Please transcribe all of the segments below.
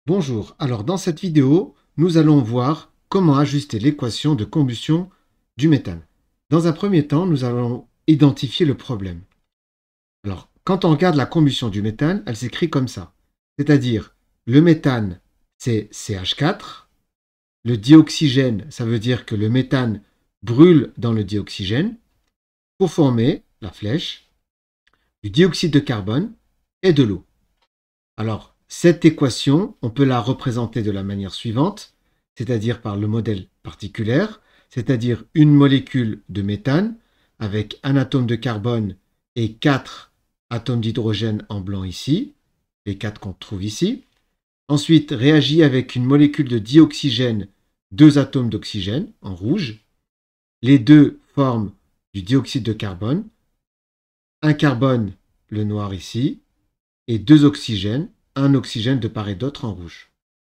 Bonjour, alors dans cette vidéo, nous allons voir comment ajuster l'équation de combustion du méthane. Dans un premier temps, nous allons identifier le problème. Alors, quand on regarde la combustion du méthane, elle s'écrit comme ça. C'est-à-dire, le méthane, c'est CH4. Le dioxygène, ça veut dire que le méthane brûle dans le dioxygène pour former la flèche, du dioxyde de carbone et de l'eau. Alors, cette équation, on peut la représenter de la manière suivante, c'est-à-dire par le modèle particulaire, c'est-à-dire une molécule de méthane avec un atome de carbone et 4 atomes d'hydrogène en blanc ici, les 4 qu'on trouve ici. Ensuite, réagit avec une molécule de dioxygène, 2 atomes d'oxygène en rouge. Les deux forment du dioxyde de carbone, un carbone, le noir ici, et 2 oxygènes, un oxygène de part et d'autre en rouge.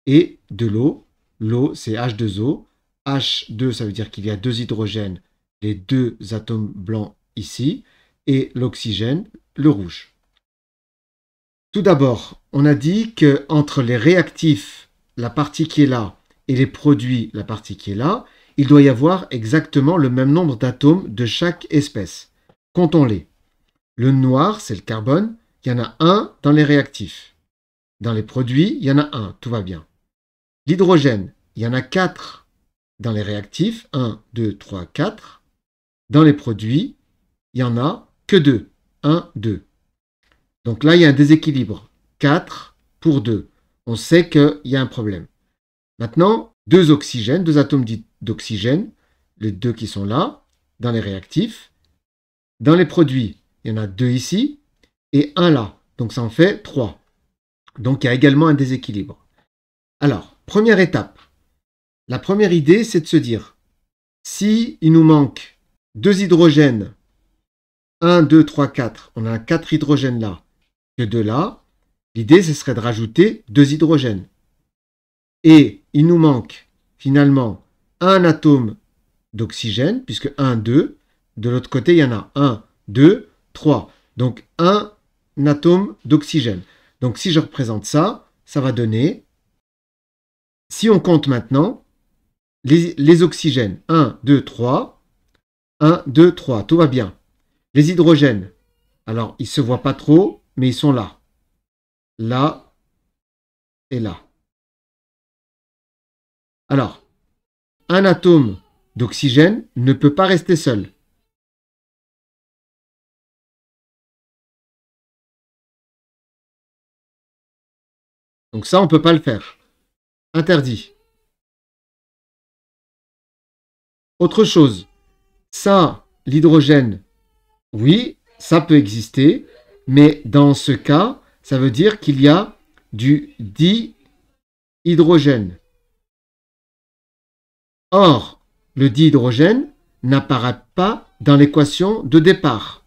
Et de l'eau, l'eau c'est H2O, H2 ça veut dire qu'il y a 2 hydrogènes, les 2 atomes blancs ici, et l'oxygène, le rouge. Tout d'abord, on a dit qu'entre les réactifs, la partie qui est là, et les produits, la partie qui est là, il doit y avoir exactement le même nombre d'atomes de chaque espèce. Comptons-les. Le noir, c'est le carbone, il y en a un dans les réactifs. Dans les produits, il y en a un, tout va bien. L'hydrogène, il y en a 4 dans les réactifs, 1, 2, 3, 4. Dans les produits, il n'y en a que 2, 1, 2. Donc là, il y a un déséquilibre, 4 pour 2. On sait qu'il y a un problème. Maintenant, 2 oxygènes, 2 atomes d'oxygène, les 2 qui sont là, dans les réactifs. Dans les produits, il y en a 2 ici et 1 là. Donc ça en fait 3. Donc il y a également un déséquilibre. Alors, première étape. La première idée, c'est de se dire, si il nous manque 2 hydrogènes, 1, 2, 3, 4, on a 4 hydrogènes là, que 2 là, l'idée, ce serait de rajouter 2 hydrogènes. Et il nous manque finalement un atome d'oxygène, puisque 1, 2, de l'autre côté, il y en a 1, 2, 3. Donc un atome d'oxygène. Donc si je représente ça, ça va donner, si on compte maintenant, les oxygènes, 1, 2, 3, 1, 2, 3, tout va bien. Les hydrogènes, alors ils ne se voient pas trop, mais ils sont là. Là et là. Alors, un atome d'oxygène ne peut pas rester seul. Donc ça, on ne peut pas le faire. Interdit. Autre chose, ça, l'hydrogène, oui, ça peut exister, mais dans ce cas, ça veut dire qu'il y a du dihydrogène. Or, le dihydrogène n'apparaît pas dans l'équation de départ.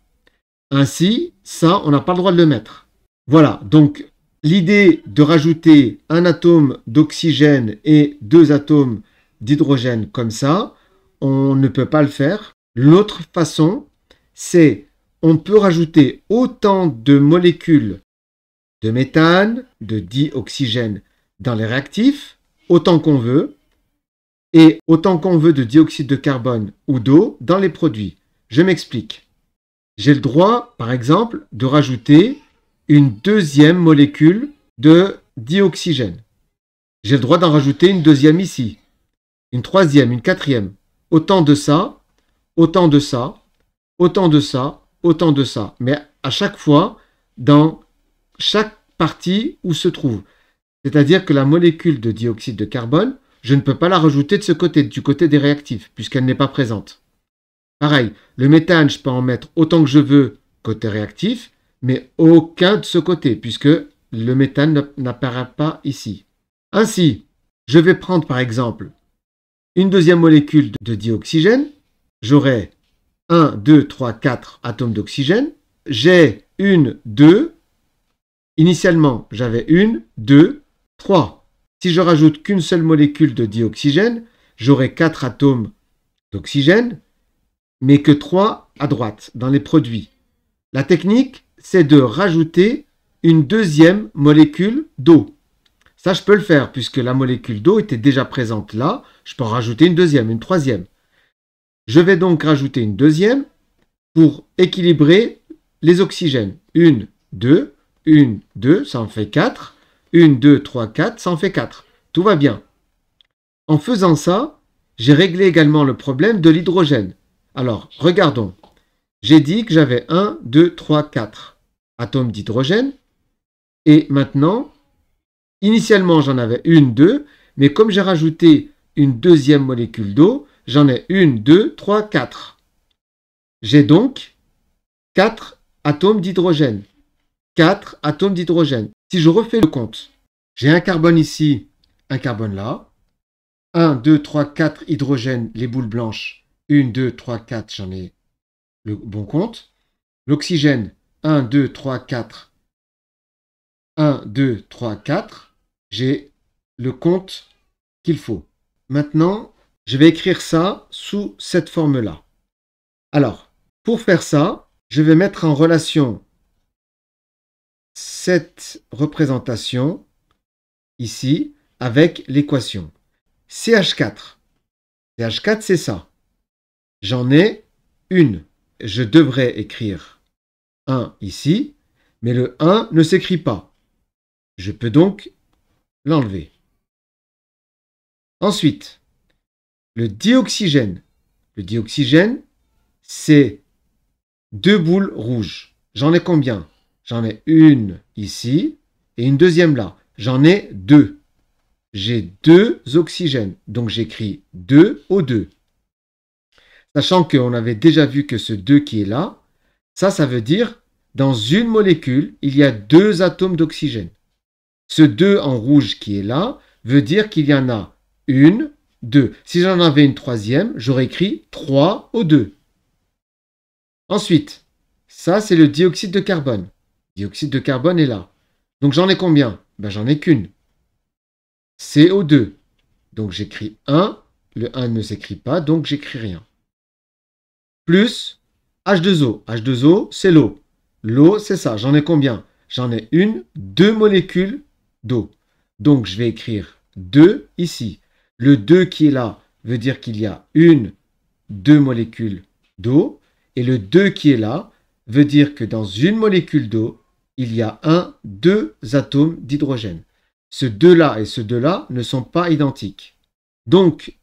Ainsi, ça, on n'a pas le droit de le mettre. Voilà, donc l'idée de rajouter un atome d'oxygène et 2 atomes d'hydrogène comme ça, on ne peut pas le faire. L'autre façon, c'est on peut rajouter autant de molécules de méthane, de dioxygène dans les réactifs, autant qu'on veut, et autant qu'on veut de dioxyde de carbone ou d'eau dans les produits. Je m'explique. J'ai le droit, par exemple, de rajouter une deuxième molécule de dioxygène. J'ai le droit d'en rajouter une deuxième ici, une troisième, une quatrième. Autant de ça, autant de ça, autant de ça, autant de ça. Mais à chaque fois, dans chaque partie où se trouve. C'est-à-dire que la molécule de dioxyde de carbone, je ne peux pas la rajouter de ce côté, du côté des réactifs, puisqu'elle n'est pas présente. Pareil, le méthane, je peux en mettre autant que je veux côté réactif, mais aucun de ce côté, puisque le méthane n'apparaît pas ici. Ainsi, je vais prendre par exemple une deuxième molécule de dioxygène. J'aurai 1, 2, 3, 4 atomes d'oxygène. J'ai une, 2. Initialement, j'avais une, 2, 3. Si je rajoute qu'une seule molécule de dioxygène, j'aurai 4 atomes d'oxygène, mais que 3 à droite, dans les produits. La technique, c'est de rajouter une deuxième molécule d'eau. Ça, je peux le faire puisque la molécule d'eau était déjà présente là. Je peux en rajouter une deuxième, une troisième. Je vais donc rajouter une deuxième pour équilibrer les oxygènes. 1, 2, 1, 2, ça en fait 4. 1, 2, 3, 4, ça en fait 4. Tout va bien. En faisant ça, j'ai réglé également le problème de l'hydrogène. Alors, regardons. J'ai dit que j'avais 1, 2, 3, 4 atomes d'hydrogène. Et maintenant, initialement, j'en avais 1, 2. Mais comme j'ai rajouté une deuxième molécule d'eau, j'en ai 1, 2, 3, 4. J'ai donc 4 atomes d'hydrogène. 4 atomes d'hydrogène. Si je refais le compte, j'ai un carbone ici, un carbone là. 1, 2, 3, 4 hydrogènes, les boules blanches. 1, 2, 3, 4, j'en ai le bon compte. L'oxygène, 1, 2, 3, 4. 1, 2, 3, 4. J'ai le compte qu'il faut. Maintenant, je vais écrire ça sous cette forme-là. Alors, pour faire ça, je vais mettre en relation cette représentation ici avec l'équation. CH4. CH4, c'est ça. J'en ai une. Je devrais écrire 1 ici, mais le 1 ne s'écrit pas. Je peux donc l'enlever. Ensuite, le dioxygène. Le dioxygène, c'est 2 boules rouges. J'en ai combien? J'en ai une ici et une deuxième là. J'en ai 2. J'ai 2 oxygènes. Donc j'écris 2 O2. Sachant qu'on avait déjà vu que ce 2 qui est là, ça veut dire dans une molécule, il y a 2 atomes d'oxygène. Ce 2 en rouge qui est là veut dire qu'il y en a 1, 2. Si j'en avais une troisième, j'aurais écrit 3 O2. Ensuite, ça c'est le dioxyde de carbone. Le dioxyde de carbone est là. Donc j'en ai combien? Ben, j'en ai qu'une. CO2. Donc j'écris 1. Le 1 ne s'écrit pas, donc j'écris rien. Plus H2O. H2O, c'est l'eau. L'eau, c'est ça. J'en ai combien? J'en ai 2 molécules d'eau. Donc je vais écrire 2 ici. Le 2 qui est là veut dire qu'il y a 2 molécules d'eau. Et le 2 qui est là veut dire que dans une molécule d'eau, il y a 2 atomes d'hydrogène. Ce 2-là et ce 2-là ne sont pas identiques. Donc,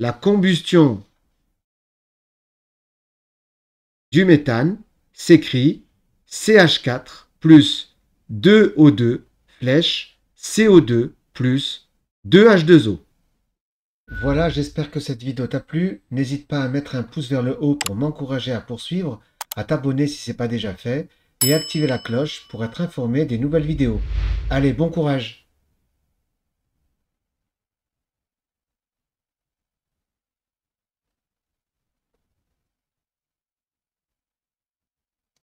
la combustion du méthane s'écrit CH4 plus 2O2 flèche CO2 plus 2H2O. Voilà, j'espère que cette vidéo t'a plu. N'hésite pas à mettre un pouce vers le haut pour m'encourager à poursuivre, à t'abonner si ce n'est pas déjà fait et activer la cloche pour être informé des nouvelles vidéos. Allez, bon courage!